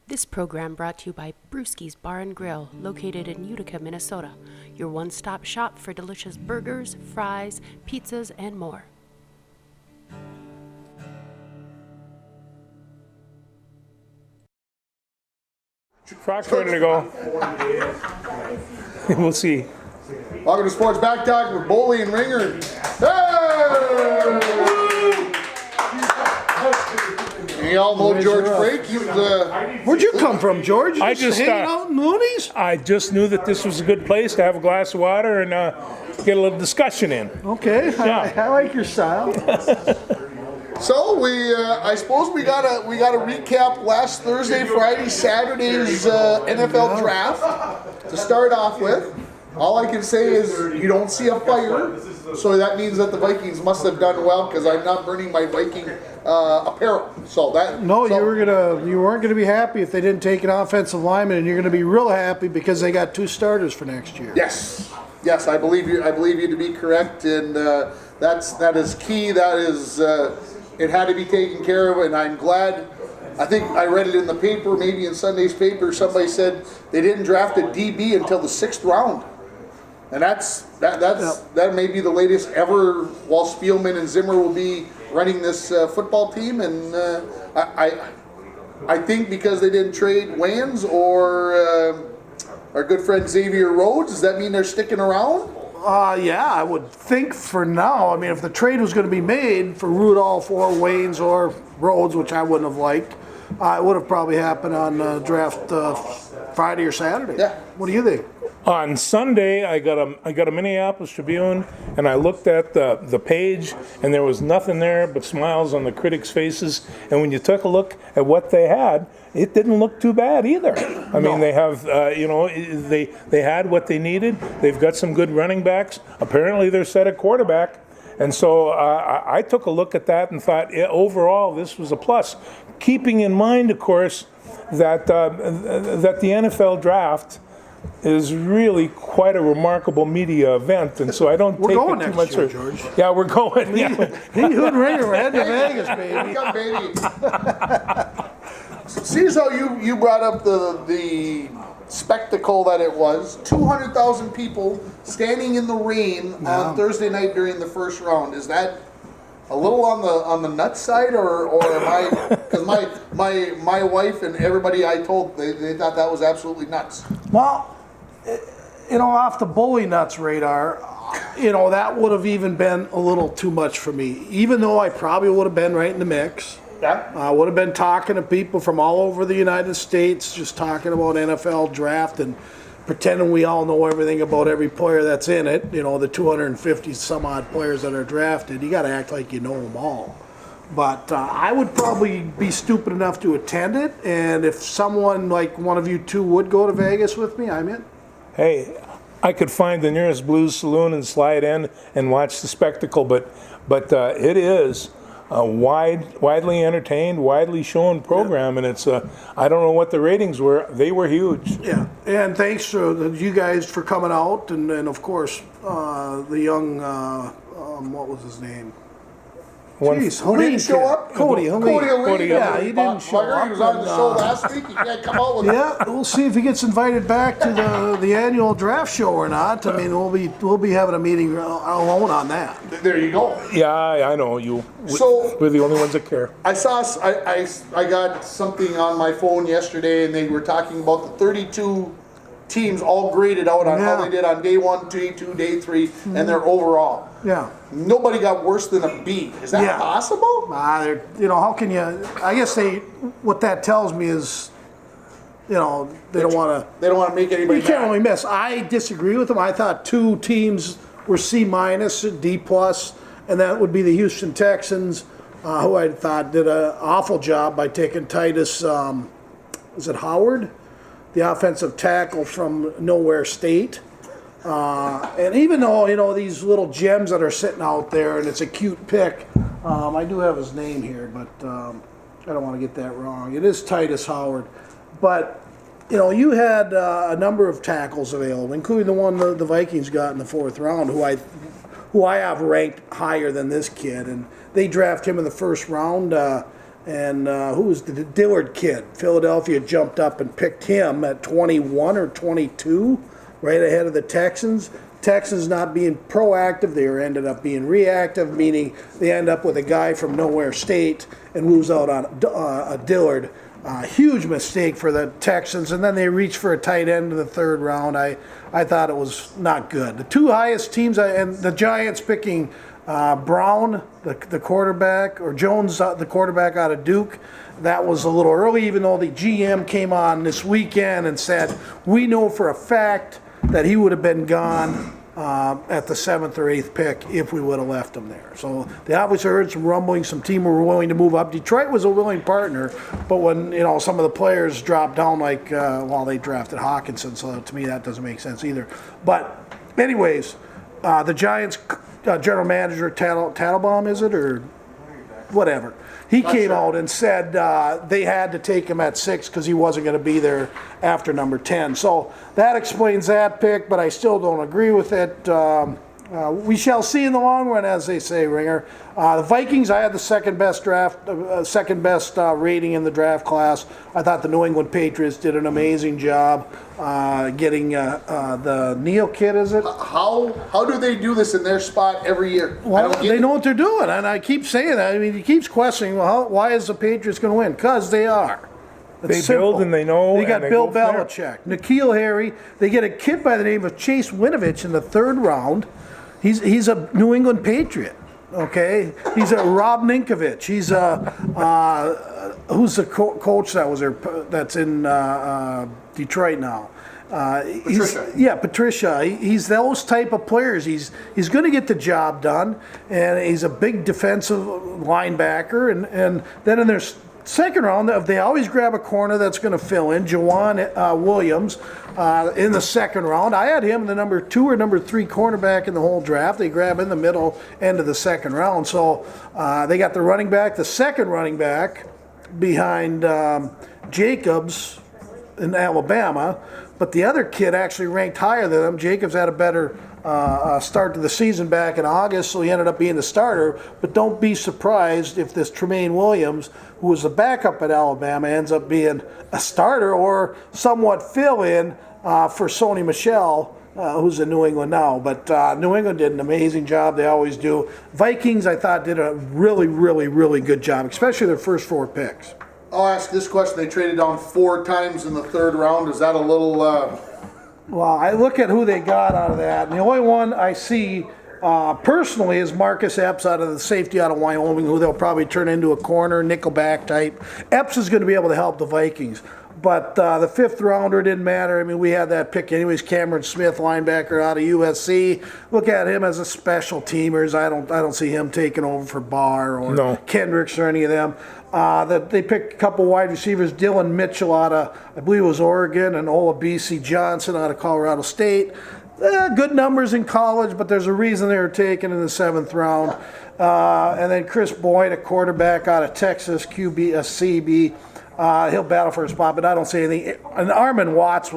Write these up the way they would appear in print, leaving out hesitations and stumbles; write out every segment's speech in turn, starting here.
This program brought to you by Brewski's Bar and Grill, located in Utica, Minnesota. Your one-stop shop for delicious burgers, fries, pizzas, and more. Crocs ready to go. We'll see. Welcome to Sports Back Talk with Boley and Ringer. Hey! And y'all know George Frake. Where'd you come from, George? I just hanging out in Looney's? I just knew that this was a good place to have a glass of water and get a little discussion in. Okay, Yeah. I like your style. So I suppose we gotta recap last Thursday, Friday, Saturday's NFL draft to start off with. All I can say is you don't see a fire, so that means that the Vikings must have done well because I'm not burning my Viking apparel. So that you weren't gonna be happy if they didn't take an offensive lineman, and you're gonna be real happy because they got 2 starters for next year. Yes, I believe you. I believe you to be correct, and that is key. That is it had to be taken care of, and I'm glad. I think I read it in the paper, maybe in Sunday's paper. Somebody said they didn't draft a DB until the 6th round. And that may be the latest ever while Spielman and Zimmer will be running this football team. And I think because they didn't trade Wayans or our good friend Xavier Rhodes, does that mean they're sticking around? Yeah, I would think for now. I mean, if the trade was going to be made for Rudolph or Waynes or Rhodes, which I wouldn't have liked, it would have probably happened on draft Friday or Saturday. Yeah. What do you think? On Sunday, I got a Minneapolis Tribune, and I looked at the page, and there was nothing there but smiles on the critics' faces. And when you took a look at what they had, it didn't look too bad either. I mean, they have, they had what they needed. They've got some good running backs. Apparently, they're set at quarterback. And so I took a look at that and thought, overall, this was a plus. Keeping in mind, of course, that the NFL draft is really quite a remarkable media event, and so I don't take it too much. Year, George. Yeah, we're going. Yeah. You and Ringer were heading to Vegas, baby. Come, baby. See as how you brought up the spectacle that it was. 200,000 people standing in the rain on Thursday night during the first round. Is that a little on the nuts side, or am I? Because my wife and everybody I told, they thought that was absolutely nuts. Well, off the Bully Nuts radar, that would have even been a little too much for me. Even though I probably would have been right in the mix. Yeah. I would have been talking to people from all over the United States, just talking about NFL draft and pretending we all know everything about every player that's in it. The 250 some odd players that are drafted, you got to act like you know them all. But I would probably be stupid enough to attend it, and if someone like one of you two would go to Vegas with me, I'm in. Hey, I could find the nearest Blues Saloon and slide in and watch the spectacle, but it is a widely entertained, widely shown program, and it's I don't know what the ratings were. They were huge. Yeah, and thanks to you guys for coming out, and of course the young what was his name? Jeez, Who didn't show up? Cody Helene. Yeah, he didn't show up. He was on the show last week. He can't come out with Yeah, we'll see if he gets invited back to the annual draft show or not. I mean, we'll be having a meeting alone on that. There you go. Yeah, I know you. So we're the only ones that care. I got something on my phone yesterday, and they were talking about the 32 teams all graded out on how they did on day 1, day 2, day 3, and their overall. Yeah. Nobody got worse than a B. Is that possible? How can you? I guess what that tells me is, they don't want to. They don't want to make anybody. You can't only miss. I disagree with them. I thought 2 teams were C-, D+, and that would be the Houston Texans, who I thought did an awful job by taking Titus. Is it Howard? The offensive tackle from Nowhere State. And even though, these little gems that are sitting out there, and it's a cute pick, I do have his name here, but I don't want to get that wrong. It is Titus Howard. But, you had a number of tackles available, including the one the Vikings got in the 4th round, who I have ranked higher than this kid. And they draft him in the 1st round. And who was the Dillard kid? Philadelphia jumped up and picked him at 21 or 22, right ahead of the Texans. Texans not being proactive, they ended up being reactive, meaning they end up with a guy from nowhere state and lose out on a Dillard. Huge mistake for the Texans, and then they reached for a tight end in the third round. I thought it was not good. The two highest teams, and the Giants picking Brown, the quarterback, or Jones, the quarterback out of Duke. That was a little early, even though the GM came on this weekend and said, we know for a fact that he would have been gone at the 7th or 8th pick if we would have left him there. So they obviously heard some rumbling, some team were willing to move up. Detroit was a willing partner, but when some of the players dropped down, like they drafted Hawkinson, so to me that doesn't make sense either. But anyways, the Giants general manager Tattlebaum, is it, or whatever? He came out and said they had to take him at 6 because he wasn't going to be there after number 10. So that explains that pick, but I still don't agree with it. We shall see in the long run, as they say, Ringer. The Vikings, I had the second best rating in the draft class. I thought the New England Patriots did an amazing job getting the Neal kid, is it? How do they do this in their spot every year? Well, they know what they're doing, and I keep saying that. I mean, he keeps questioning, why is the Patriots going to win? Because they are. They build and they know. They got Bill Belichick, N'Keal Harry. They get a kid by the name of Chase Winovich in the third round. He's a New England Patriot. Okay, he's a Rob Ninkovich. He's a who's the coach that was there? That's in Detroit now. Patricia. Patricia. He's those type of players. He's going to get the job done, and he's a big defensive linebacker. And then in their second round, they always grab a corner that's going to fill in. Jawan Williams in the second round. I had him the number 2 or number 3 cornerback in the whole draft. They grab in the middle end of the second round. So they got the running back, the second running back behind Jacobs in Alabama. But the other kid actually ranked higher than him. Jacobs had a better start to the season back in August, so he ended up being the starter. But don't be surprised if this Tremaine Williams, who was the backup at Alabama, ends up being a starter or somewhat fill-in for Sony Michel, who's in New England now. But New England did an amazing job. They always do. Vikings, I thought, did a really, really, really good job, especially their first 4 picks. I'll ask this question. They traded down 4 times in the third round. Is that a little... Well, I look at who they got out of that, and the only one I see personally is Marcus Epps out of the safety out of Wyoming, who they'll probably turn into a corner, nickelback type. Epps is going to be able to help the Vikings. But the 5th rounder didn't matter. I mean, we had that pick anyways. Cameron Smith, linebacker out of USC. Look at him as a special teamers. I don't see him taking over for Barr or Kendricks or any of them. They picked a couple wide receivers, Dylan Mitchell out of, I believe it was Oregon, and Olabisi Johnson out of Colorado State. Good numbers in college, but there's a reason they were taken in the 7th round. And then Chris Boyd, a quarterback out of Texas, QB, a CB. He'll battle for a spot, but I don't see anything. And Armin Watts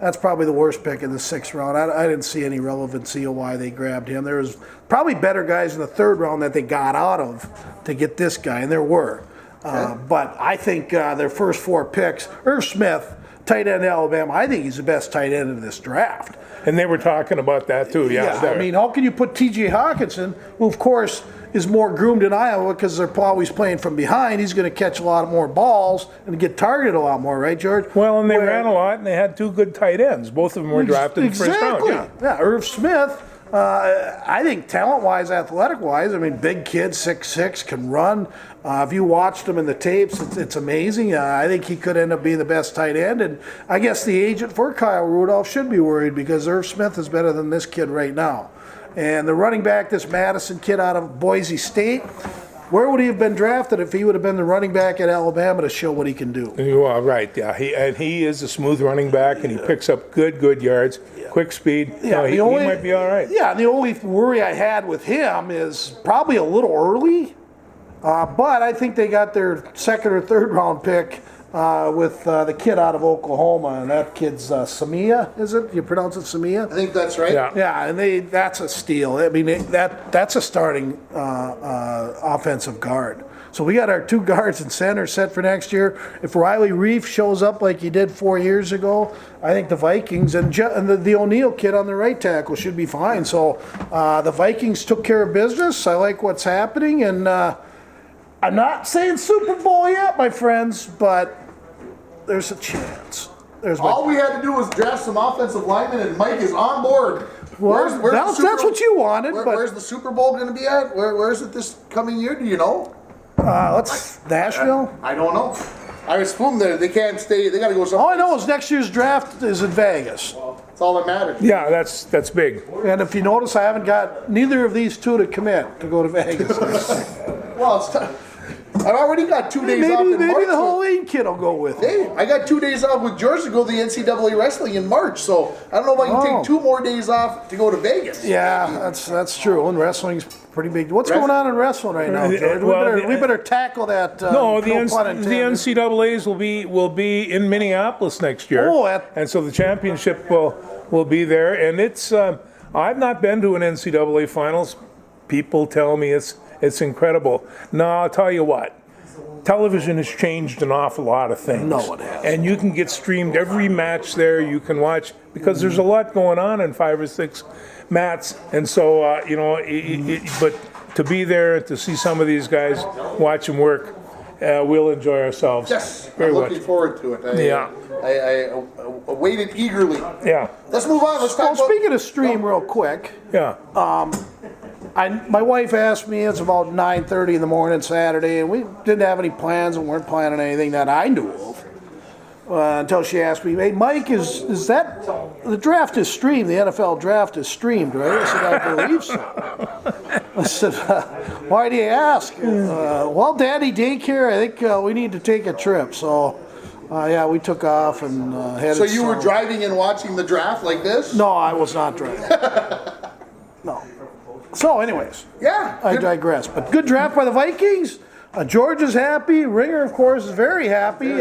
that's probably the worst pick in the 6th round. I didn't see any relevancy of why they grabbed him. There was probably better guys in the 3rd round that they got out of to get this guy, and there were. But I think their first 4 picks, Irv Smith, tight end Alabama, I think he's the best tight end in this draft. And they were talking about that too, yeah. I mean, how can you put T.J. Hawkinson, who of course is more groomed in Iowa because they're always playing from behind. He's going to catch a lot more balls and get targeted a lot more, right, George? Well, and they ran a lot, and they had 2 good tight ends. Both of them were drafted in the first round. Yeah, Irv Smith, I think talent-wise, athletic-wise, I mean, big kid, 6'6", can run. If you watched him in the tapes, it's amazing. I think he could end up being the best tight end. And I guess the agent for Kyle Rudolph should be worried because Irv Smith is better than this kid right now. And the running back, this Madison kid out of Boise State, where would he have been drafted if he would have been the running back at Alabama to show what he can do? You are right, yeah. He is a smooth running back, and he picks up good yards, quick speed. Yeah, he might be all right. Yeah, the only worry I had with him is probably a little early, but I think they got their 2nd or 3rd round pick with the kid out of Oklahoma, and that kid's Samia, is it? You pronounce it Samia? I think that's right. Yeah, and that's a steal. I mean, that's a starting offensive guard. So we got our 2 guards and center set for next year. If Riley Reef shows up like he did 4 years ago, I think the Vikings and the O'Neill kid on the right tackle should be fine. So the Vikings took care of business. I like what's happening, and I'm not saying Super Bowl yet, my friends, but there's a chance. All we had to do was draft some offensive linemen, and Mike is on board. That's what you wanted. Where's the Super Bowl going to be at? Where's it this coming year? Do you know? Nashville. I don't know. I assume they can't stay. They got to go somewhere. All I know is next year's draft is in Vegas. That's all that matters. Yeah, that's big. And if you notice, I haven't got neither of these 2 to commit to go to Vegas. Well, it's tough. I've already got 2 days off in March. Maybe the Helene kid will go with me. Hey, I got 2 days off with George to go to the NCAA wrestling in March, so I don't know if I can take 2 more days off to go to Vegas. Yeah, that's true. And wrestling's pretty big. What's going on in wrestling right now, George? We better tackle that. No, the NCAA's will be in Minneapolis next year, and so the championship will be there. And it's I've not been to an NCAA finals. People tell me it's incredible. Now, I'll tell you what. Television has changed an awful lot of things. No, it has. And you can get streamed every match there. You can watch, because there's a lot going on in 5 or 6 mats. And so, but to be there, to see some of these guys, watch them work, we'll enjoy ourselves. Yes, very I'm much. looking forward to it. I waited eagerly. Yeah. Let's move on. Let's talk about... Speaking of stream real quick. Yeah. My wife asked me, it's about 9:30 in the morning Saturday, and we didn't have any plans and weren't planning anything that I knew of until she asked me, hey, Mike, is that, the draft is streamed, the NFL draft is streamed, right? I said, I believe so. I said, why do you ask? Well, Daddy daycare, I think we need to take a trip. So, yeah, we took off and headed. So you were driving and watching the draft like this? No, I was not driving. No. So, anyways, yeah, I digress. But good draft by the Vikings. George is happy. Ringer, of course, is very happy.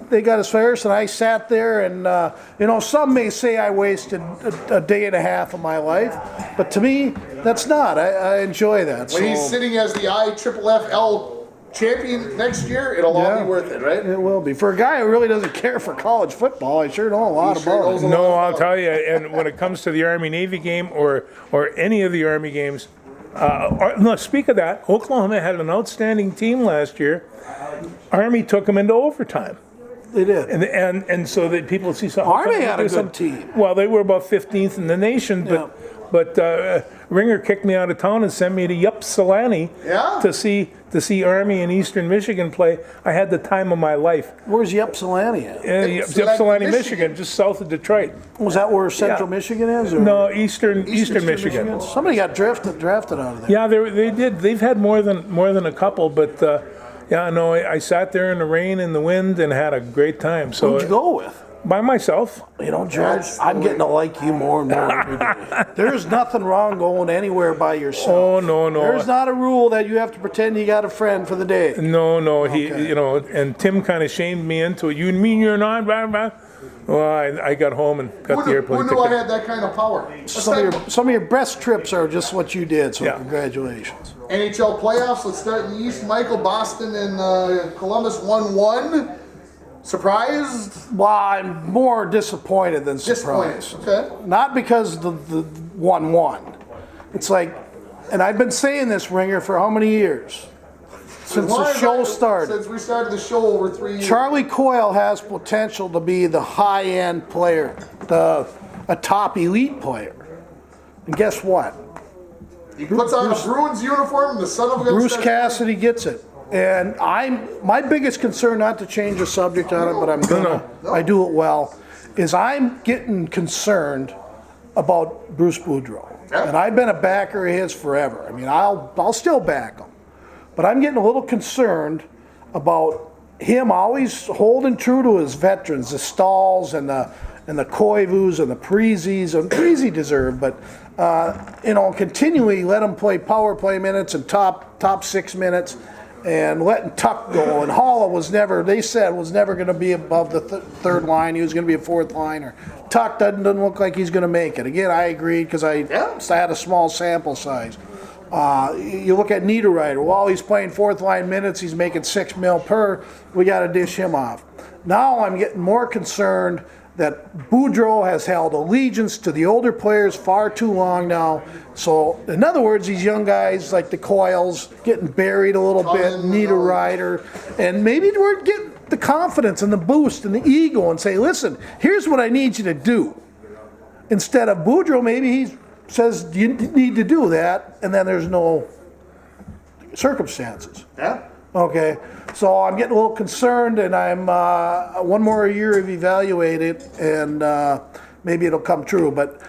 They got us first, and I sat there. And some may say I wasted a day and a half of my life, but to me, that's not. I enjoy that. When he's sitting as the IFFL champion next year, it'll all be worth it, right? It will be. For a guy who really doesn't care for college football, I sure know a lot about it. No, I'll tell you. And when it comes to the Army-Navy game or any of the Army games, speak of that, Oklahoma had an outstanding team last year. Army took them into overtime. They did. And so that people see something. Army had a good team. Well, they were about 15th in the nation, but Ringer kicked me out of town and sent me to Ypsilanti to see Army in Eastern Michigan play. I had the time of my life. Where's Ypsilanti at? Ypsilanti, Michigan, just south of Detroit. Was that where Central Michigan is? Or? No, Eastern Michigan. Somebody got drafted out of there. Yeah, they did. They've had more than a couple, but I sat there in the rain and the wind and had a great time. So who'd you go with? By myself. George, I'm getting to like you more and more every day. There's nothing wrong going anywhere by yourself. Oh, no. There's not a rule that you have to pretend you got a friend for the day. No. Okay. He, and Tim kind of shamed me into it. You mean you're not? Blah, blah. Well, I got home and got the airplane ticket. Who knew I had that kind of power? Some of your best trips are just what you did, so congratulations. NHL playoffs, let's start in the East. Michael, Boston and Columbus 1-1. Surprised? Well, I'm more disappointed than surprised. Okay. Not because the 1-1. It's like, and I've been saying this, Ringer, for how many years? Since the show started. Since we started the show over 3 years. Charlie Coyle has potential to be the high-end player, a top elite player. And guess what? He puts on a Bruins uniform, the son of a gun. Bruce Cassidy gets it. And my biggest concern, not to change the subject on it, but I'm gonna, I do it well, is I'm getting concerned about Bruce Boudreau. Yeah. And I've been a backer of his forever. I mean, I'll still back him. But I'm getting a little concerned about him always holding true to his veterans, the Stahls and the Koivus and the Parizis, and Parisi deserved, but continually let him play power play minutes and top 6 minutes. And letting Tuck go. And Halla was never going to be above the third line. He was going to be a fourth liner. Tuck doesn't look like he's going to make it. Again, I agreed because I had a small sample size. You look at Niederreiter. Well, he's playing fourth line minutes. He's making $6 million per. We got to dish him off. Now I'm getting more concerned that Boudreau has held allegiance to the older players far too long now. So, in other words, these young guys like the Coils getting buried a little bit, Niederreiter, and maybe we're getting the confidence and the boost and the ego and say, listen, here's what I need you to do. Instead of Boudreau, maybe he says you need to do that, and then there's no circumstances. Yeah. Okay, so I'm getting a little concerned, and I'm one more year of evaluate it, and maybe it'll come true. But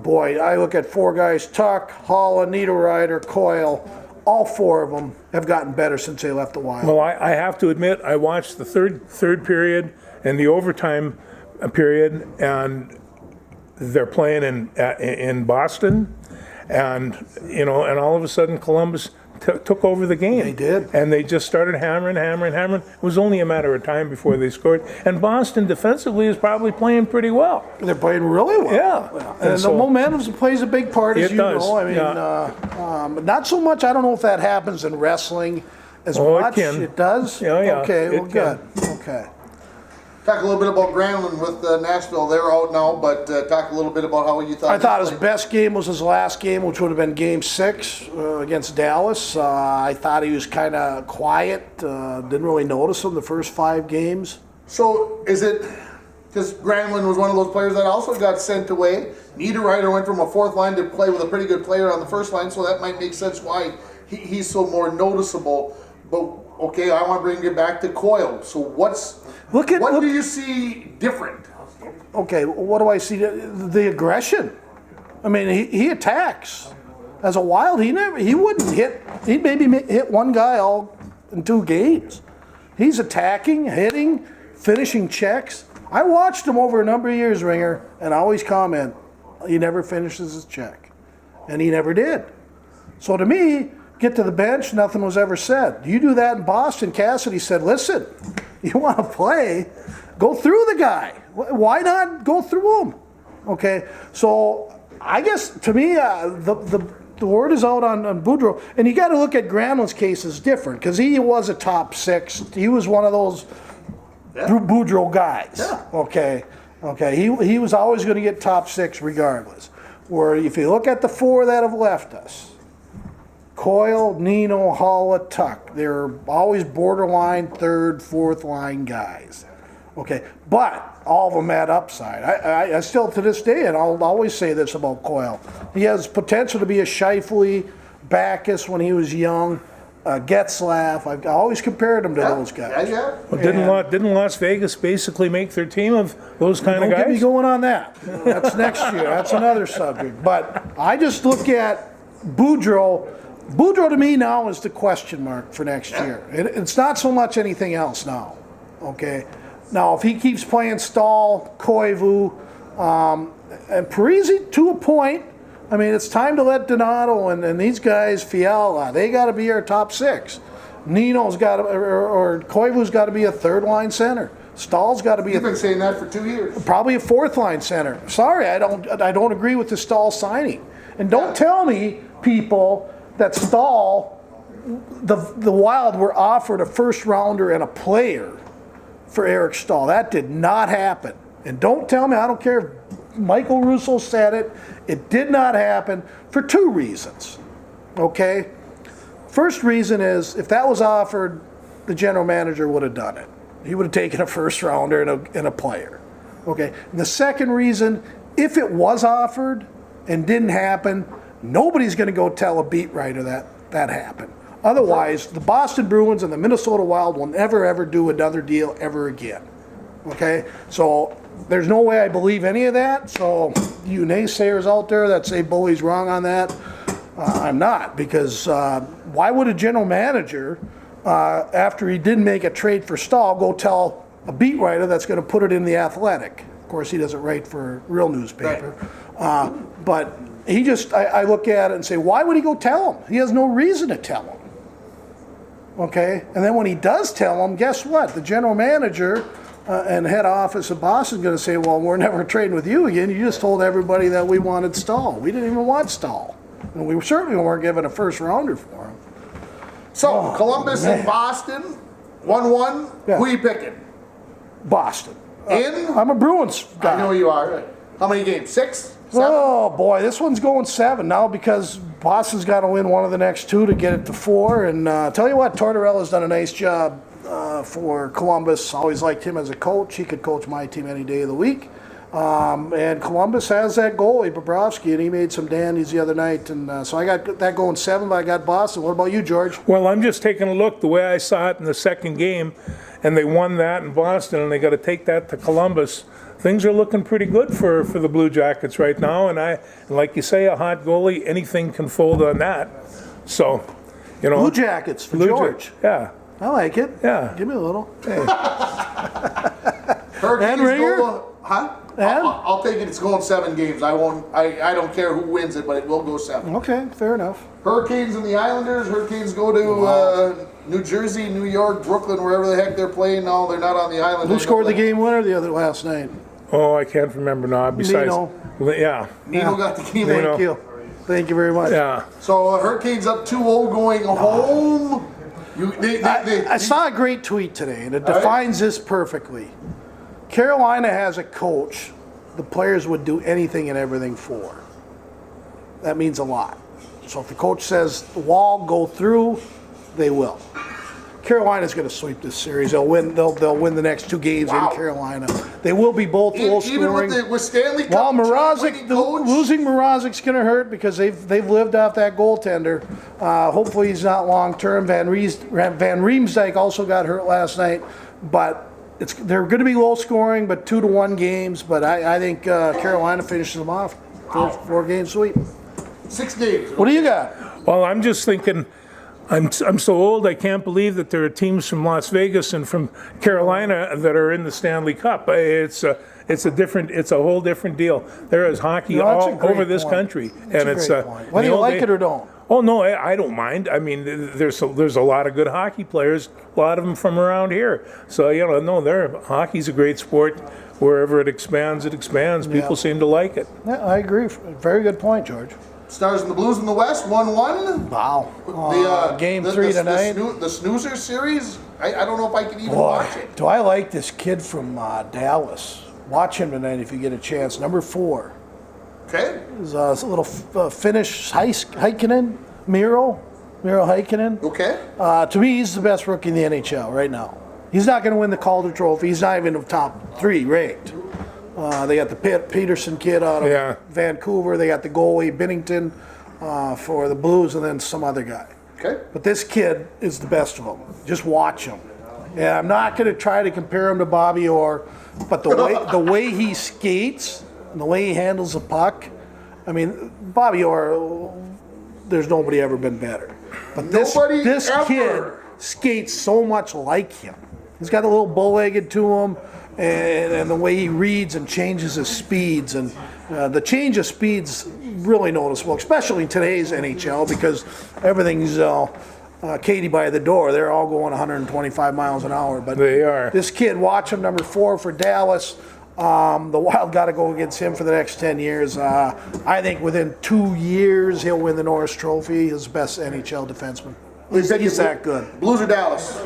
boy, I look at four guys: Tuck, Halla, Niederreiter, Coyle. All four of them have gotten better since they left the Wild. Well, I have to admit, I watched the third period and the overtime period, and they're playing in Boston, and and all of a sudden Columbus took over the game. They did. And they just started hammering. It was only a matter of time before they scored. And Boston defensively is probably playing pretty well. They're playing really well. Yeah. And the momentum plays a big part, as It you does, know. I mean, yeah. not so much. I don't know if that happens in wrestling as Oh, it much. can. It does? Yeah, yeah, Okay, well, it good. can. Okay. Talk a little bit about Granlund with Nashville. They're out now, but talk a little bit about how you thought. I thought his played. best game was his last game, which would have been Game 6 against Dallas. I thought he was kind of quiet. Didn't really notice him the first 5 games. So is it because Granlund was one of those players that also got sent away? Niederreiter went from a fourth line to play with a pretty good player on the first line, so that might make sense why he's so more noticeable. But okay, I want to bring it back to Coyle. So what do you see different? Okay, what do I see? The aggression. I mean, he attacks. As a Wild, he wouldn't hit. He'd maybe hit one guy all in 2 games. He's attacking, hitting, finishing checks. I watched him over a number of years, Ringer, and I always comment, he never finishes his check. And he never did. So to me, get to the bench, nothing was ever said. You do that in Boston, Cassidy said, listen, you want to play, go through the guy. Why not go through him? Okay, so I guess to me, the word is out on Boudreau. And you got to look at Granlund's case as different because he was a top 6. He was one of those Boudreau guys. Yeah. Okay. He was always going to get top 6 regardless. Where if you look at the 4 that have left us, Coyle, Nino, Halla, Tuck. They're always borderline 3rd, 4th line guys. Okay, but all of them had upside. I still to this day, and I'll always say this about Coyle, he has potential to be a Scheifele, Backus when he was young, Getzlaff. I've always compared him to those guys. Yeah. Well, didn't Las Vegas basically make their team of those kind of Don't guys? get me going on that. That's next year. That's another subject. But I just look at Boudreau. Boudreau to me now is the question mark for next year. It's not so much anything else now. Okay. Now, if he keeps playing Stahl, Koivu, and Parise to a point, I mean, it's time to let Donato and these guys, Fiala, they got to be our top 6. Nino's got to, or Koivu's got to be a 3rd line center. Stahl's got to be You've been saying that for 2 years. probably a 4th line center. Sorry, I don't agree with the Stahl signing. And don't tell me, people, that Stahl, the Wild were offered a 1st rounder and a player for Eric Stahl. That did not happen. And don't tell me, I don't care if Michael Russo said it, it did not happen for 2 reasons. Okay? First reason is if that was offered, the general manager would have done it. He would have taken a 1st rounder and a player. Okay? And the second reason, if it was offered and didn't happen, nobody's going to go tell a beat writer that happened. Otherwise, the Boston Bruins and the Minnesota Wild will never, ever do another deal ever again. Okay? So there's no way I believe any of that. So you naysayers out there that say Bully's wrong on that, I'm not. Because why would a general manager, after he didn't make a trade for Stahl, go tell a beat writer that's going to put it in The Athletic? Of course, he doesn't write for a real newspaper. Right. But he just, I look at it and say, why would he go tell him? He has no reason to tell him. Okay? And then when he does tell him, guess what? The general manager and head office of Boston is going to say, well, we're never trading with you again. You just told everybody that we wanted Stahl. We didn't even want Stahl. And we certainly weren't given a first rounder for him. So, Columbus and Boston, 1-1. Yeah. Who are you picking? Boston. In? I'm a Bruins guy. I know you are. How many games? 6? 7? Oh boy, this one's going 7 now because Boston's got to win one of the next 2 to get it to 4. And tell you what, Tortorella's done a nice job for Columbus. Always liked him as a coach. He could coach my team any day of the week. And Columbus has that goalie, Bobrovsky, and he made some dandies the other night. And so I got that going 7, but I got Boston. What about you, George? Well, I'm just taking a look the way I saw it in the second game, and they won that in Boston, and they got to take that to Columbus. Things are looking pretty good for the Blue Jackets right now, and like you say, a hot goalie, anything can fold on that. So, you know. Blue Jackets for George. Yeah. I like it. Yeah. Give me a little. Hey. Hurricanes And Ringer? go, huh? And? I'll take it. It's going 7 games. I don't care who wins it, but it will go 7. Okay, fair enough. Hurricanes and the Islanders. Hurricanes go to New Jersey, New York, Brooklyn, wherever the heck they're playing now. They're not on the island. Who scored the game winner last night? Oh, I can't remember now. Besides, Nino. Yeah. Nino got the game winner. Thank you. Thank you very much. Yeah. So Hurricanes up 2-0 going home. I saw a great tweet today, and it defines this perfectly. Carolina has a coach the players would do anything and everything for. That means a lot. So if the coach says the wall, go through, they will. Carolina's going to sweep this series. They'll win. They'll win the next 2 games in Carolina. They will be both low scoring. Even with Stanley Cup, While losing Mrazek's going to hurt because they've lived off that goaltender. Hopefully he's not long term. Van Riemsdyk also got hurt last night, but they're going to be low scoring, but 2-1 games. But I think Carolina finishes them off. 4-game sweep. 6 games. What do you got? Well, I'm just thinking. I'm so old, I can't believe that there are teams from Las Vegas and from Carolina that are in the Stanley Cup. It's a whole different deal. There is hockey all over this country, and it's whether you like it or don't. Oh no, I don't mind. I mean, there's a lot of good hockey players, a lot of them from around here. So hockey's a great sport. Wherever it expands. People seem to like it. Yeah, I agree. Very good point, George. Stars and the Blues in the West, 1-1. Wow. Game 3 tonight. The Snoozer series, I don't know if I can even watch it. Do I like this kid from Dallas? Watch him tonight if you get a chance. Number 4. Okay. He's a little Finnish Heikkinen, Miro Heikkinen. Okay. To me, he's the best rookie in the NHL right now. He's not going to win the Calder Trophy. He's not even top 3 ranked. They got the Peterson kid out of Vancouver. They got the goalie Binnington for the Blues, and then some other guy. Okay. But this kid is the best of them. Just watch him. And I'm not going to try to compare him to Bobby Orr, but the way he skates and the way he handles the puck, I mean, Bobby Orr, there's nobody ever been better. But this kid skates so much like him. He's got a little bow-legged to him. And the way he reads and changes his speeds, and the change of speeds really noticeable, especially in today's NHL because everything's Katie by the door. They're all going 125 miles an hour. But they are. This kid, watch him, number 4 for Dallas. The Wild got to go against him for the next 10 years. I think within 2 years he'll win the Norris Trophy. He's the best NHL defenseman. He's that good. Blues or Dallas?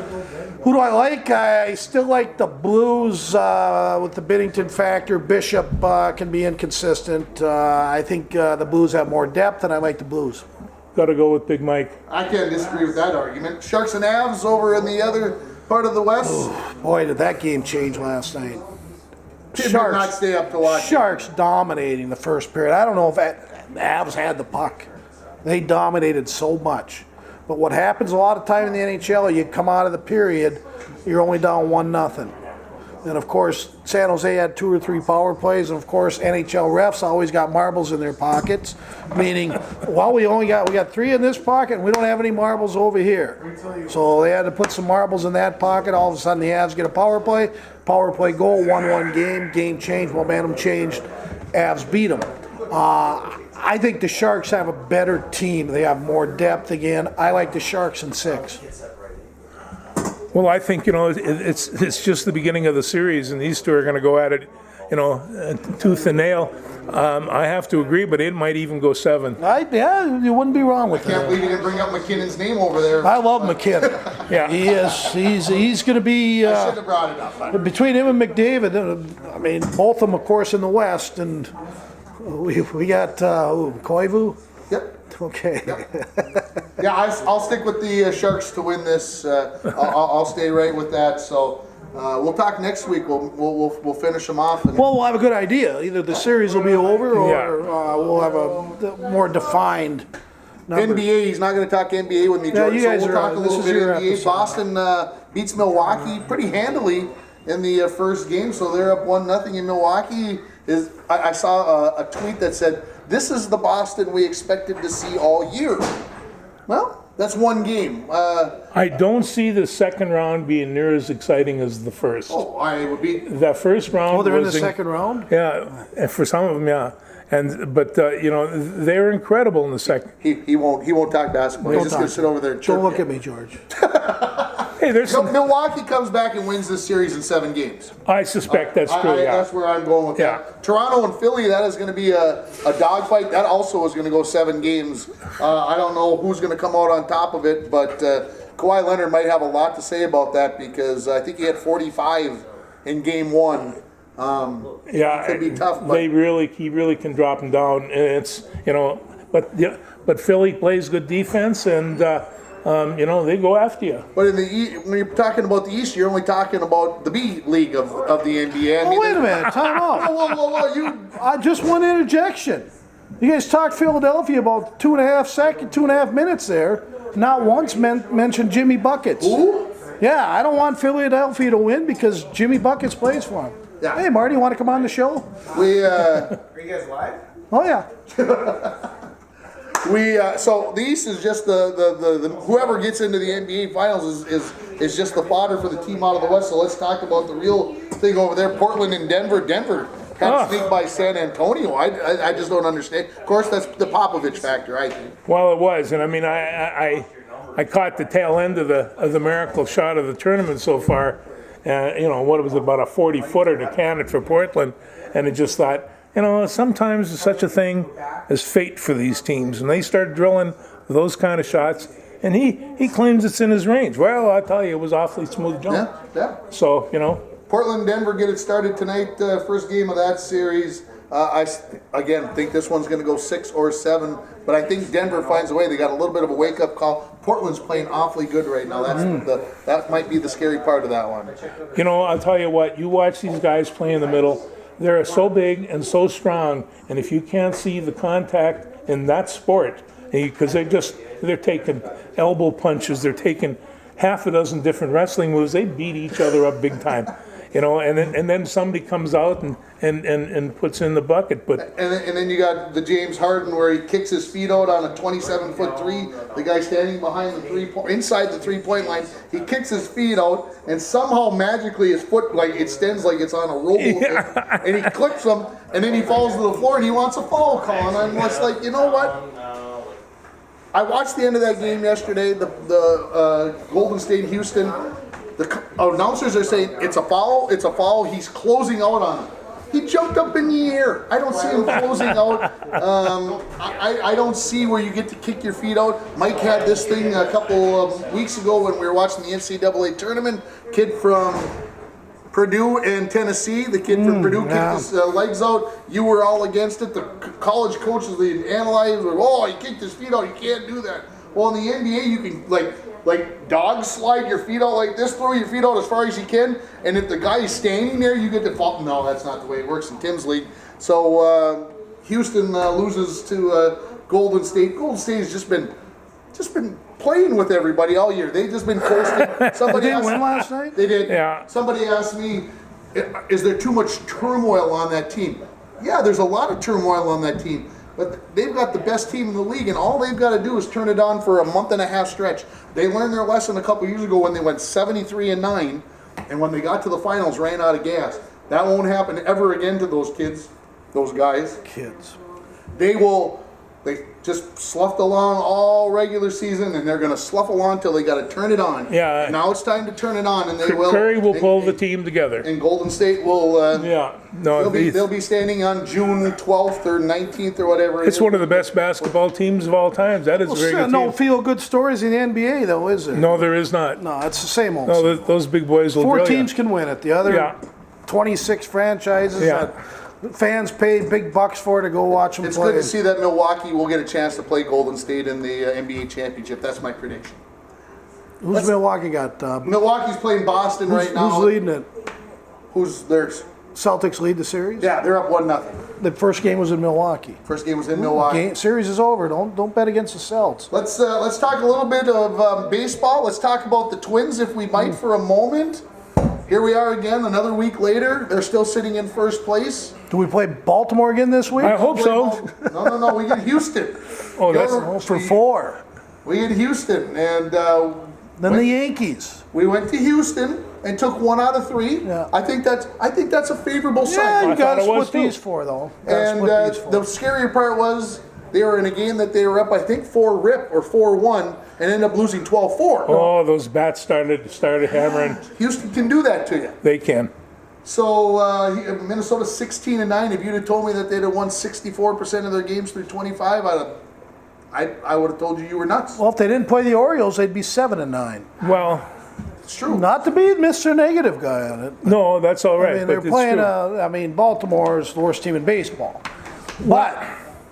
Who do I like? I still like the Blues with the Binnington factor. Bishop can be inconsistent. I think the Blues have more depth, and I like the Blues. Got to go with Big Mike. I can't disagree with that argument. Sharks and Avs over in the other part of the West. Oh, boy, did that game change last night. Did not stay up to watch. Sharks dominating the first period. I don't know if Avs had the puck. They dominated so much. But what happens a lot of time in the NHL, you come out of the period, you're only down 1-0. And of course, San Jose had 2 or 3 power plays, and of course, NHL refs always got marbles in their pockets, meaning, well, we got 3 in this pocket, and we don't have any marbles over here. So they had to put some marbles in that pocket. All of a sudden, the Avs get a power play goal, 1-1 game changed, momentum changed. Avs beat them. I think the Sharks have a better team. They have more depth again. I like the Sharks in 6. Well, I think it's just the beginning of the series, and these two are going to go at it tooth and nail. I have to agree, but it might even go 7. Yeah, you wouldn't be wrong with Can't that. believe you didn't bring up McKinnon's name over there. I love McKinnon. Yeah. He is. He's going to be. I shouldn't have brought it up. Between him and McDavid, I mean, both of them, of course, in the West, and we got Koivu. Yep. Okay. Yeah, I'll stick with the Sharks to win this. I'll stay right with that. So we'll talk next week. We'll finish them off. And Well, we'll have a good idea. Either the series will be over, or Yeah. we'll have a more defined number. NBA, he's not going to talk NBA with me, George. you So guys we'll are talk a this little is bit your NBA. episode. Boston beats Milwaukee pretty handily in the first game, so they're up 1-0 in Milwaukee. I saw a tweet that said, "This is the Boston we expected to see all year." Well, that's one game. I don't see the second round being near as exciting as the first. I would be. That first round. Oh, they're in the was second round? Yeah, and for some of them, yeah. But they were incredible in the second. He won't talk basketball. He's just going to sit over there and chirp. Don't look at me, George. Hey, there's So some. Milwaukee comes back and wins this series in 7 games. I suspect that's true. Yeah. That's where I'm going with Yeah. that. Toronto and Philly, that is going to be a dogfight. That also is going to go 7 games. I don't know who's going to come out on top of it, but Kawhi Leonard might have a lot to say about that because I think he had 45 in game 1. Yeah, it could be tough, but- he really can drop them down. And it's but Philly plays good defense, and they go after you. But in the when you're talking about the East, you're only talking about the B League of the NBA. I mean, Wait a minute, time out. Whoa, you. Just one interjection. You guys talked Philadelphia about 2.5 minutes there. Not once mentioned Jimmy Buckets. Who? Yeah, I don't want Philadelphia to win because Jimmy Buckets plays for him. Yeah. Hey, Marty, you want to come on the show? Are you guys live? Oh, yeah. So the East is just the whoever gets into the NBA Finals is just the fodder for the team out of the West. So let's talk about the real thing over there. Portland and Denver. Denver had sneaked by San Antonio. I just don't understand. Of course, that's the Popovich factor, I think. Well, it was, and I mean, I caught the tail end of the miracle shot of the tournament so far. What was it, about a 40-footer to can it for Portland, and I just thought, sometimes there's such a thing as fate for these teams, and they start drilling those kind of shots, and he claims it's in his range. Well, I tell you, it was awfully smooth jump. Yeah. So, Portland, Denver get it started tonight. First game of that series. I think this one's going to go 6 or 7, but I think Denver finds a way. They got a little bit of a wake-up call. Portland's playing awfully good right now. That might be the scary part of that one. I'll tell you what. You watch these guys play in the middle. They're so big and so strong, and if you can't see the contact in that sport, because they're taking elbow punches, they're taking half a dozen different wrestling moves. They beat each other up big time. And then somebody comes out and puts in the bucket. But and then you got the James Harden where he kicks his feet out on a 27-foot three. The guy standing behind the inside the 3-point line. He kicks his feet out, and somehow magically his foot extends like it's on a roll, and he clips him, and then he falls to the floor, and he wants a foul call. And I'm just like, you know what? I watched the end of that game yesterday. The Golden State Houston. The announcers are saying it's a foul. It's a foul. He's closing out on him. He jumped up in the air. I don't see him closing out. I don't see where you get to kick your feet out. Mike had this thing a couple of weeks ago when we were watching the NCAA tournament. Kid from Purdue and Tennessee. The kid from Purdue kicked his legs out. You were all against it. The college coaches, they analyzed, he kicked his feet out. You can't do that. Well, in the NBA, you can like dog slide your feet out like this, throw your feet out as far as you can, and if the guy is standing there, you get to fall. No, that's not the way it works in Tim's league. So Houston loses to Golden State. Golden State has just been playing with everybody all year. They've just been coasting. Somebody Did they win last night? They did. Yeah. Somebody asked me, is there too much turmoil on that team? Yeah, there's a lot of turmoil on that team. But they've got the best team in the league, and all they've got to do is turn it on for a month-and-a-half stretch. They learned their lesson a couple years ago when they went 73-9, and when they got to the finals, ran out of gas. That won't happen ever again to those kids, those guys. Kids. They will They just sloughed along all regular season, and they're going to slough along till they got to turn it on. Yeah. Now it's time to turn it on, and they will. Curry will pull the and- team together. And Golden State will. Yeah. No, They'll be standing on June 12th or 19th or whatever. it's one of the best basketball teams of all time. That is a very good no team. feel-good stories in the NBA, though, is there? No, there is not. No, it's the same old. No, those big boys will Four drill ya. teams can win it. The other Yeah. 26 franchises Yeah. that fans pay big bucks for to go watch them It's play. good to see that Milwaukee will get a chance to play Golden State in the NBA championship. That's my prediction. Who's Milwaukee got? Milwaukee's playing Boston right now. Who's leading it? Who's theirs? Celtics lead the series. Yeah, they're up 1-0. The first game was in Milwaukee. First game was in Milwaukee. Series is over. Don't bet against the Celts. Let's talk a little bit of baseball. Let's talk about the Twins, if we might, for a moment. Here we are again, another week later. They're still sitting in first place. Do we play Baltimore again this week? I hope so. No. We get Houston. Oh, that's Oh, for 4. We get Houston, and Then the Yankees. we went to Houston and took 1 out of 3. Yeah. I think that's a favorable Yeah, sign. you got to thought it was split too. these 4 though. Gotta And split these 4. the scarier part was they were in a game that they were up, I think, 4-rip or 4-1, and ended up losing 12-4. Oh, those bats started hammering. Houston can do that to you. They can. So Minnesota's 16-9. If you'd have told me that they'd have won 64% of their games through 25, I would have told you were nuts. Well, if they didn't play the Orioles, they'd be 7-9. Well, It's true. Not to be Mr. Negative guy on it. no, that's all right. I mean, they're but it's playing. true. Baltimore is the worst team in baseball, but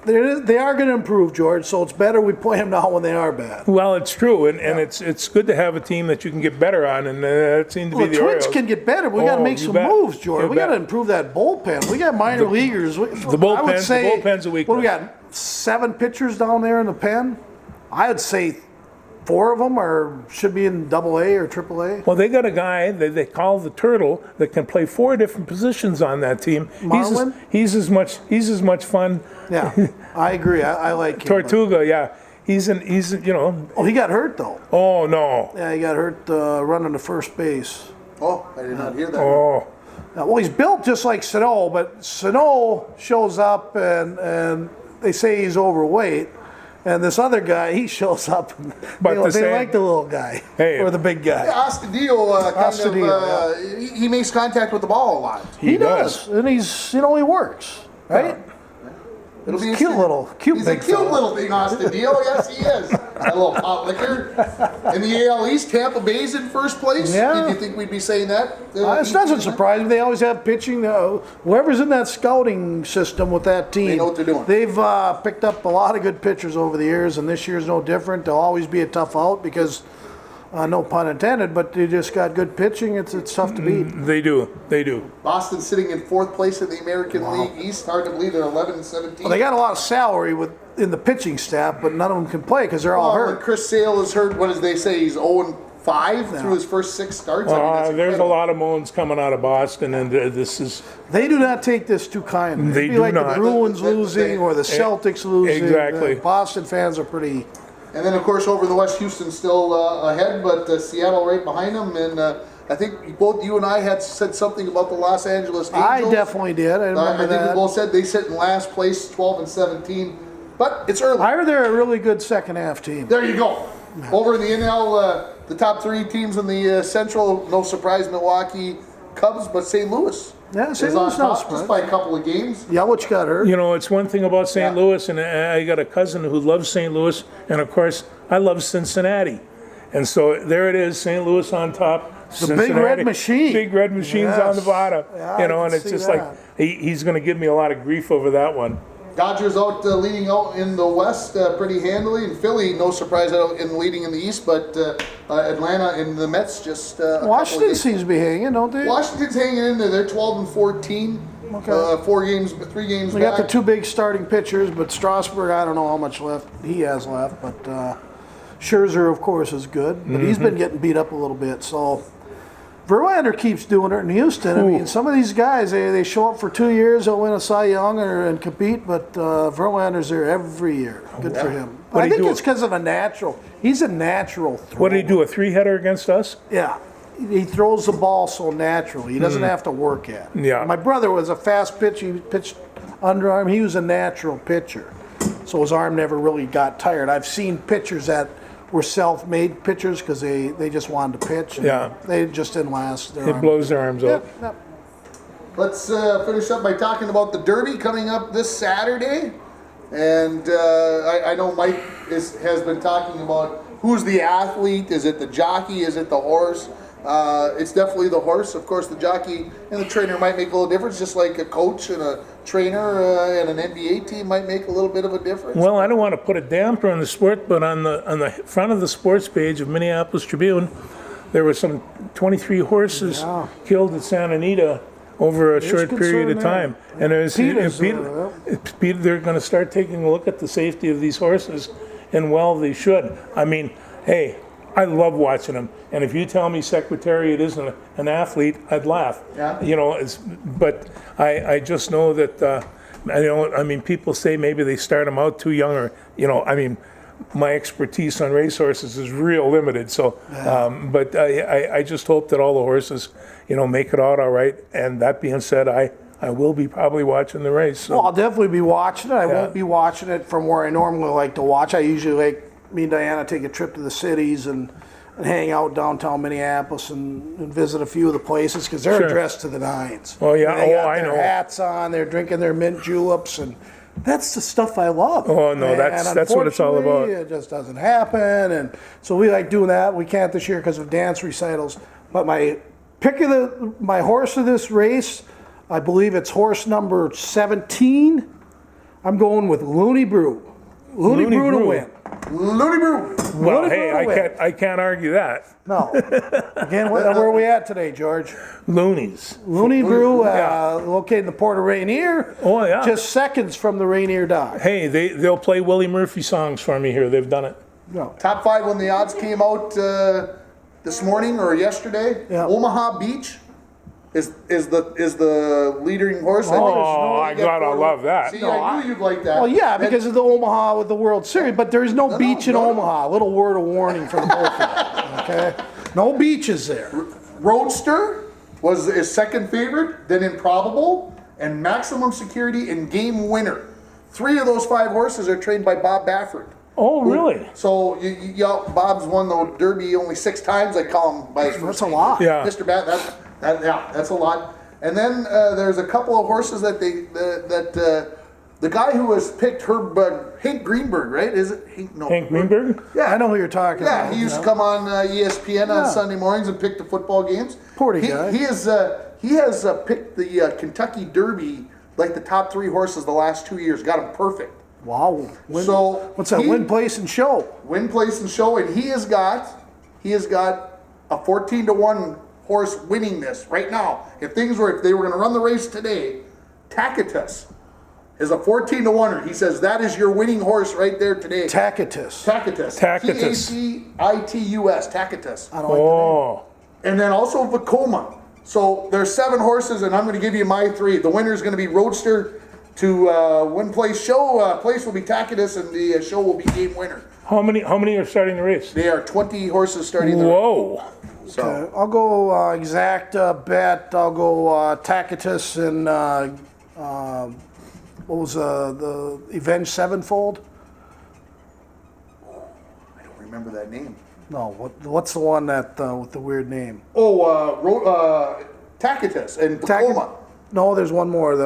they are going to improve, George. So it's better we play them now when they are bad. Well, it's true, and it's good to have a team that you can get better on, and that seemed to Well, be the the Twins Orioles. can get better. We got to Oh, make you some bet. moves, George. You We got to bet. improve that bullpen. We got minor leaguers. I would bullpen's a weakness. What do we got? 7 pitchers down there in the pen. I would say 4 of them should be in AA or AAA. Well, they got a guy that they call the Turtle that can play 4 different positions on that team. Marlin? He's as much fun. Yeah, I agree. I like him. Tortuga, yeah. He's Oh, he got hurt though. Oh no. Yeah, he got hurt running to first base. Oh, I did not hear that. Oh. Well, he's built just like Sano, but Sano shows up and they say he's overweight. And this other guy, he shows up. And But the they same- like the little guy or the big guy. Astudillo, he makes contact with the ball a lot. He does, and he works, right? It'll be Cute interesting. He's a big cute fella. little thing, Astudillo. Yes, he is. That little pot liquor. In the AL East, Tampa Bay's in first place. Yeah. Did you think we'd be saying that? It doesn't surprise me. They always have pitching. Whoever's in that scouting system with that team, They know what they're doing. They've picked up a lot of good pitchers over the years, and this year's no different. They'll always be a tough out because, no pun intended, but they just got good pitching. It's tough to beat. They do. Boston sitting in 4th place in the American League East. Hard to believe they're 11-17. Well, they got a lot of salary in the pitching staff, but none of them can play because they're all When hurt. Chris Sale is hurt, what does they say? He's 0-5 through his first 6 starts. I mean, that's There's a incredible. lot of moans coming out of Boston, and this is They do not take this too kindly. They It'd be do like not. the Bruins They- losing or the Celtics losing. Exactly. Boston fans are pretty. And then, of course, over in the West, Houston's still ahead, but Seattle right behind them. And I think both you and I had said something about the Los Angeles Angels. I definitely did. I remember I think that. we both said they sit in last place, 12-17. But it's early. I heard they're a really good second half team. There you go. Over in the NL, the top 3 teams in the Central, no surprise, Milwaukee Cubs, but St. Louis. Yeah, St. is on Louis not top surprised. just by a couple of games. Yelich got hurt. it's one thing about St. Yeah. Louis, and I got a cousin who loves St. Louis, and of course I love Cincinnati, and so there it is, St. Louis on top. The big red machine. Big red machines on the Yes. bottom. Yeah, I and can it's see just that. like he's going to give me a lot of grief over that one. Dodgers out leading out in the West pretty handily, and Philly, no surprise, out in leading in the East, but Atlanta and the Mets just a couple of Washington games. seems to be hanging, don't they? Washington's hanging in there. They're 12-14. Okay. 3 games They back. got the 2 big starting pitchers, but Strasburg, I don't know how much left he has left, but Scherzer, of course, is good, but he's been getting beat up a little bit. So Verlander keeps doing it in Houston. I mean, some of these guys, they show up for 2 years, they'll win a Cy Young and compete, but Verlander's there every year. Good for him. What'd I he think do? it's because of a natural. He's a natural thrower. What did he do? A 3-header against us? Yeah. He throws the ball so naturally. He doesn't have to work at it. Yeah. My brother was a fast pitch. He pitched underarm. He was a natural pitcher. so his arm never really got tired. I've seen pitchers that were self-made pitchers because they just wanted to pitch. And Yeah. they just didn't last. Their It arm. blows their arms out. Yep. Let's finish up by talking about the Derby coming up this Saturday. And I know Mike has been talking about who's the athlete. Is it the jockey? Is it the horse? It's definitely the horse. Of course, the jockey and the trainer might make a little difference, just like a coach and a trainer and an NBA team might make a little bit of a difference. Well, I don't want to put a damper on the sport, but on the front of the sports page of Minneapolis Tribune, there were some 23 horses killed at Santa Anita over a short period of time. And they're going to start taking a look at the safety of these horses, and well, they should. I mean, hey, I love watching them. And if you tell me Secretariat isn't an athlete, I'd laugh. Yeah. You know, but I just know that, I mean, people say maybe they start them out too young, or, I mean, my expertise on racehorses is real limited. So, but I just hope that all the horses, make it out all right. And that being said, I will be probably watching the race. So. Well, I'll definitely be watching it. I won't be watching it from where I normally like to watch. I usually me and Diana take a trip to the cities and hang out downtown Minneapolis and visit a few of the places because they're dressed to the nines. Oh, yeah. They got I their know. hats on. They're drinking their mint juleps, and that's the stuff I love. Oh, no, And that's what it's all about. unfortunately, it just doesn't happen, and so we like doing that. We can't this year because of dance recitals. But my pick of my horse of this race, I believe it's horse number 17. I'm going with Looney Brew. Looney Brew to win. Looney Brew. Well, Looney hey, Brew to win. I can't argue that. No. Again, where are we at today, George? Loonies. Looney Brew, located in the Port of Rainier. Oh, yeah. Just seconds from the Rainier dock. Hey, they'll play Willie Murphy songs for me here. They've done it. No. Top 5 when the odds came out this morning or yesterday. Yeah. Omaha Beach is the leading horse. Oh, I gotta love that. See, I knew you'd like that. Well, yeah, because of the Omaha with the World Series, but there's no beach in Omaha. A little word of warning for the both of you, okay? No beaches there. Roadster is second favorite, then Improbable, and Maximum Security and Game Winner. 3 of those 5 horses are trained by Bob Baffert. Oh, really? So Bob's won the Derby only 6 times. I call him by his first That's a name. lot. Yeah. Mr. Bat, that's a lot. And then there's a couple of horses that the guy who has picked Hank Greenberg, right? Is it Hank? No. Hank Greenberg? Yeah, I know who you're talking about. Yeah, he used to come on ESPN on Sunday mornings and pick the football games. Porty guy. He has picked the Kentucky Derby like the top 3 horses the last 2 years. Got him perfect. Wow. What's that? Win, place, and show. Win, place, and show, and he has got a 14-1 horse winning this right now. If they were going to run the race today, Tacitus is a 14-1er. He says that is your winning horse right there today. Tacitus. Tacitus. Tacitus. Tacitus. Tacitus. I don't like Oh. And then also Vekoma. So there's 7 horses, and I'm going to give you my 3. The winner is going to be Roadster. To win place show, place will be Tacitus, and the show will be Game Winner. How many are starting the race? They are 20 horses starting the Whoa. race. So Okay, I'll go exact bet. I'll go Tacitus and what was the Avenged Sevenfold? I don't remember that name. No, what's the one that with the weird name? Tacitus and Vekoma. No, there's one more.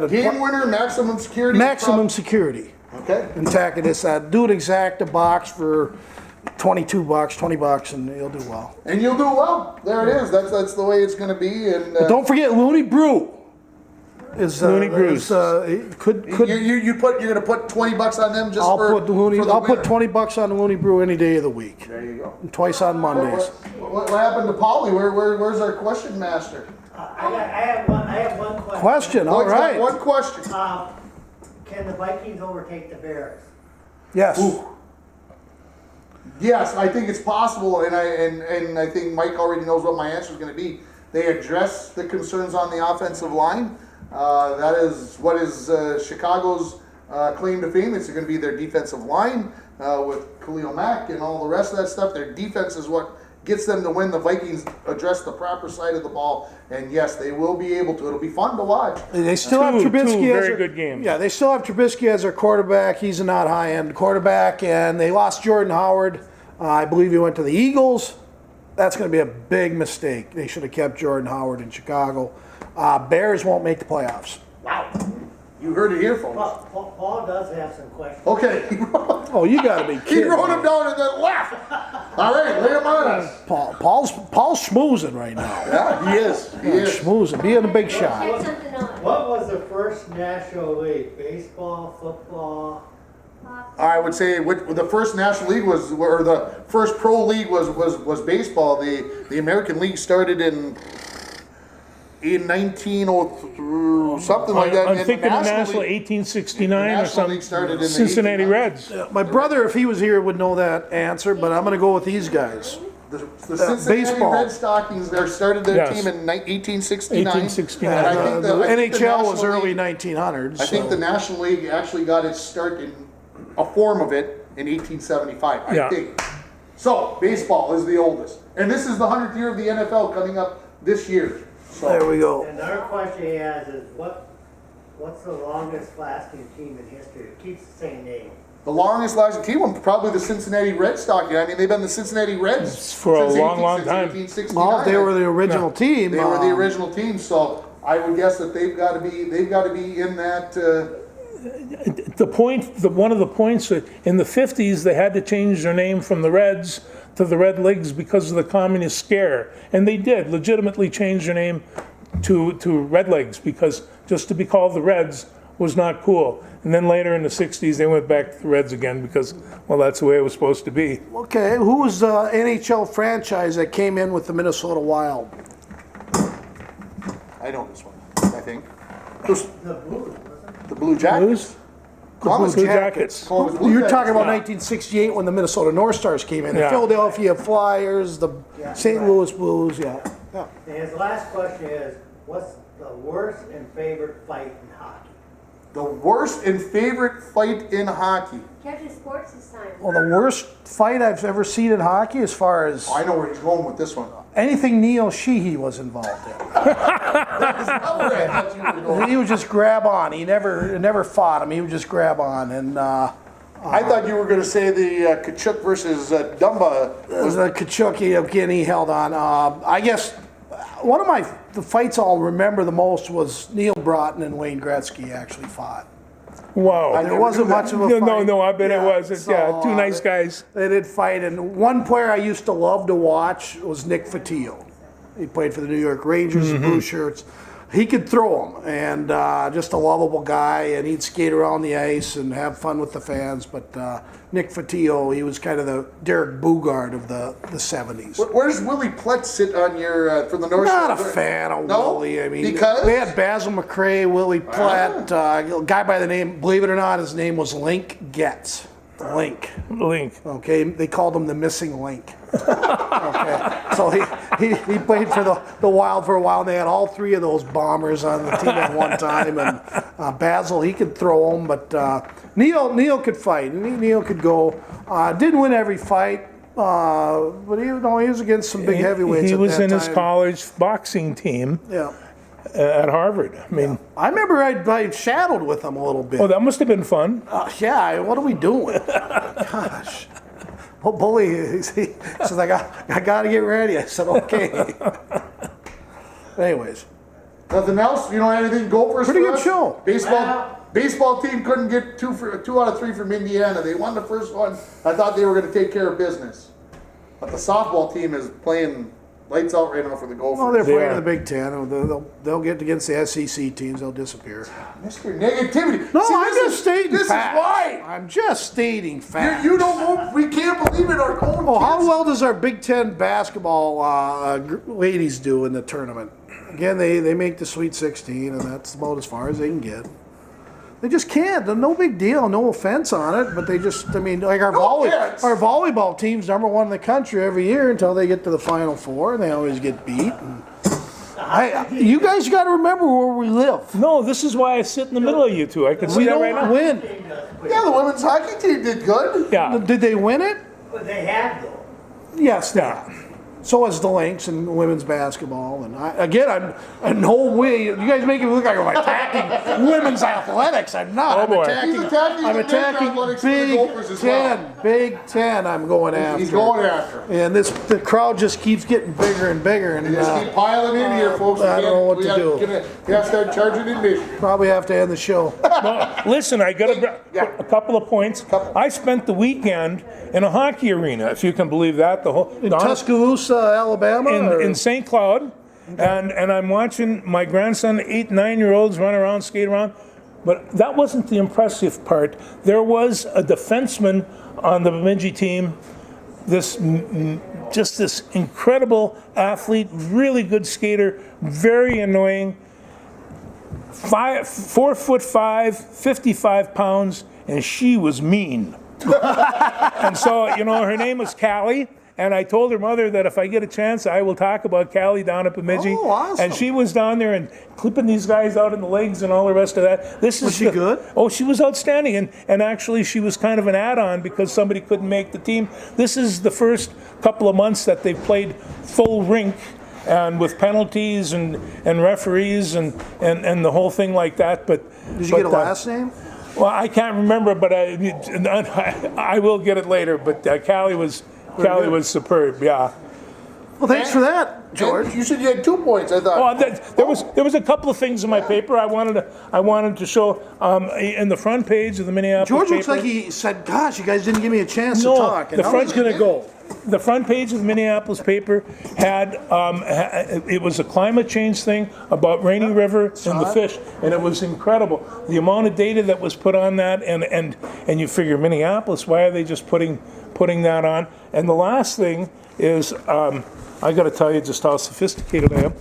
Game Winner, Maximum Security. Maximum Security. Okay. And Tacitus, do it exact a box for $22, $20, and you'll do well. And you'll do well. There it is. That's the way it's going to be. And Don't forget Looney Brew. Looney Brews. you're going to put $20 on them just I'll for put the Looney. for the I'll put winner. $20 on the Looney Brew any day of the week. There you go. And twice on Mondays. What happened to Polly? Where's our question master? I have one question. Question. All He's got right. one question. Can the Vikings overtake the Bears? Yes. Yes, I think it's possible, and I think Mike already knows what my answer is going to be. They address the concerns on the offensive line. That is what is Chicago's claim to fame. It's going to be their defensive line with Khalil Mack and all the rest of that stuff. Their defense is what gets them to win. The Vikings address the proper side of the ball, and yes, they will be able to. It'll be fun to watch. They still have Two Trubisky as very their, good games. Yeah, they still have Trubisky as their quarterback. He's a not high-end quarterback, and they lost Jordan Howard. I believe he went to the Eagles. That's going to be a big mistake. They should have kept Jordan Howard in Chicago. Bears won't make the playoffs. Wow. You heard it here, folks. Paul does have some questions. Okay. Oh, you got to be He kidding wrote me. him down and then left. All right, lay him on us. Paul's schmoozing right now. Yeah, he is. He is. Schmoozing, being a big shot. Check something on. What was the first National League? Baseball, football? I would say the first National League was, or the first pro league was baseball. The American League started in 1903, something like that. I'm And thinking the National League- 1869 the or National something. League started in the Cincinnati 1800s. Reds. My brother, if he was here, would know that answer, but I'm going to go with these guys. The Cincinnati baseball. Red Stockings started their Yes. team in 1869. 1869. And I think The I think the NHL was National early League- 1900s. I think so- the National League actually got its start in a form of it in 1875. I Yeah. think. So baseball is the oldest, and this is the 100th year of the NFL coming up this year. So There we go. Another question he has is what's the longest lasting team in history? It keeps the same name. the longest lasting team was probably the Cincinnati Red Stockings. I mean, they've been the Cincinnati Reds For a since long, long time. 1869. Well, they were the original team. They were the original team, so I would guess that they've got to be in that. One of the points that in the 50s they had to change their name from the Reds to the Red Leagues because of the communist scare, and they did legitimately change their name to Red Legs because just to be called the Reds was not cool. And then later in the 60s they went back to the Reds again because, well, that's the way it was supposed to be. Okay, who was the NHL franchise that came in with the Minnesota Wild? I know this one. I think The Blues, wasn't the Blue Jackets. Blues? Columbus Blue Jackets. Jackets. Columbus Blue You're Jackets. talking about 1968 when the Minnesota North Stars came in. The Yeah. Philadelphia Flyers, the St. Louis Blues, yeah. it? And his last question is, what's the worst and favorite fight in hockey? The worst and favorite fight in hockey. Catching sports this time. Well, the worst fight I've ever seen in hockey as far as I know where he's going with this one. anything Neil Sheehy was involved in. He would just grab on. He never fought him. He would just grab on. And I thought you were going to say the Kachuk versus Dumba. the Kachuk, again, he held on. I guess one of the fights I'll remember the most was Neil Broughton and Wayne Gretzky actually fought. Wow. I There never wasn't knew that. much of a fight. No, I bet it Yeah, was. so, Two nice guys. They did fight, and one player I used to love to watch was Nick Fotiu. He played for the New York Rangers, Blue Shirts. He could throw them, and just a lovable guy, and he'd skate around the ice and have fun with the fans. But Nick Fotiu, he was kind of the Derek Boogaard of the 70s. Where's Willie Plett sit on your from the North? Not a Shore? fan of No? Willie. I mean, Because? they had Basil McRae, Willie Platt, a guy by the name, believe it or not, his name was Link Getz. Link. Link. Okay, they called him the missing link. Okay, so he played for the Wild for a while. And they had all three of those bombers on the team at one time. And Basil, he could throw them, but Neil could fight. Neil could go. Didn't win every fight, but he was against some big heavyweights. He at was that in his time. college boxing team Yeah, at Harvard. I mean, I remember I shadowed with him a little bit. oh, that must have been fun. Yeah, what are we doing? Gosh. Oh, Bully, he says, I got to get ready. I said, okay. Anyways, Nothing else? You know anything? Gophers. Pretty for good us? show. Baseball team couldn't get two out of three from Indiana. They won the first one. I thought they were going to take care of business, but the softball team is playing lights out right now for the Gophers. well, they're They playing are. in the Big Ten. They'll get against the SEC teams. They'll disappear. Mr. Negativity. No, See, I'm this just is- stating This facts. is why. I'm just stating facts. You don't know. We can't believe it. Our own Oh, how kids. well does our Big Ten basketball ladies do in the tournament? Again, they make the Sweet 16, and that's about as far as they can get. They just can't. No big deal. No offense on it, but they just, I mean, like our offense. our volleyball team's #1 in the country every year until they get to the Final Four, and they always get beat. And you guys got to remember where we live. No, this is why I sit in the middle of you two. I can see We that don't right now. win. Yeah, the women's hockey team did good. Yeah. Did they win it? But they had though. Yes, they Yeah. have. So is the Lynx and women's basketball. And I'm no way. You guys make it look like I'm attacking women's athletics. I'm not. Oh, I'm boy. attacking. He's attacking I'm the men's attacking athletics and the Gophers as well. Big Ten. I'm going after. He's going after. And the crowd just keeps getting bigger and bigger. And They just keep piling in here, folks. I don't know what to do. We have to start charging admission. probably have to end the show. Well, listen, I got a couple of points. I spent the weekend in a hockey arena, if you can believe that. In Tuscaloosa, Alabama? or- in St. Cloud, and I'm watching my grandson, 8, 9-year-olds run around, skate around. But that wasn't the impressive part. There was a defenseman on the Bemidji team, just this incredible athlete, really good skater, very annoying. 4'5", 55 pounds, and she was mean. And so, her name was Callie. And I told her mother that if I get a chance, I will talk about Callie down at Bemidji. Oh, awesome. And she was down there and clipping these guys out in the legs and all the rest of that. Was she good? Oh, she was outstanding. And actually, she was kind of an add-on because somebody couldn't make the team. This is the first couple of months that they've played full rink and with penalties and referees and the whole thing like that. But Did you get a last name? Well, I can't remember, but I will get it later. But Callie was superb. Yeah. Well, thanks for that, George. And you said you had 2 points. I thought. Well, there was a couple of things in my paper I wanted to show in the front page of the Minneapolis George looks paper. like he said, gosh, you guys didn't give me a chance No, to talk. And the I front- was going to go. The front page of the Minneapolis paper had it was a climate change thing about Rainy River and the fish, and it was incredible. The amount of data that was put on that, and you figure Minneapolis, why are they just putting that on? And the last thing is, I got to tell you just how sophisticated I am.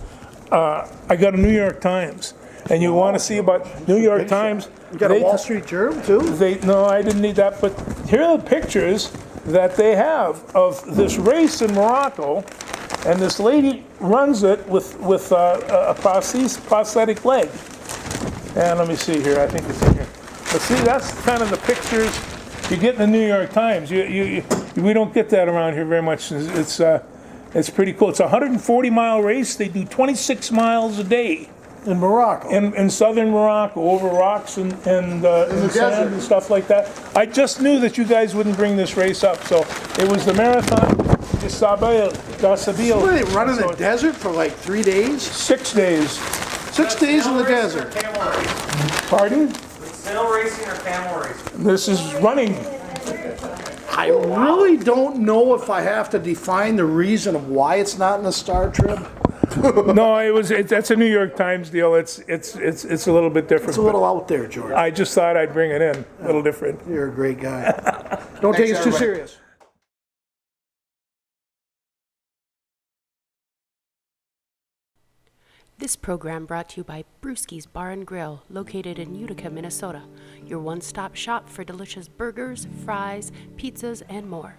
I got a New York Times, and you want to see about New York Times? You got a Wall Street Journal, too? No, I didn't need that, but here are the pictures that they have of this race in Morocco, and this lady runs it with a prosthetic leg. And let me see here, I think it's in here. But see, that's kind of the pictures you get in the New York Times. We don't get that around here very much. It's pretty cool. It's a 140-mile race. They do 26 miles a day. In Morocco. In southern Morocco, over rocks and the sand and stuff like that. I just knew that you guys wouldn't bring this race up, so it was the Marathon de Sabil. What, they run in the desert for like 3 days? 6 days. 6 days in the desert. Camel racing. Pardon? Snail racing or camel racing? This is running. I really don't know if I have to define the reason of why it's not in the Star Trib. No, that's a New York Times deal. It's a little bit different. It's a little out there, George. I just thought I'd bring it in. A little different. You're a great guy. Don't take us too serious. This program brought to you by Brewski's Bar and Grill, located in Utica, Minnesota. Your one-stop shop for delicious burgers, fries, pizzas, and more.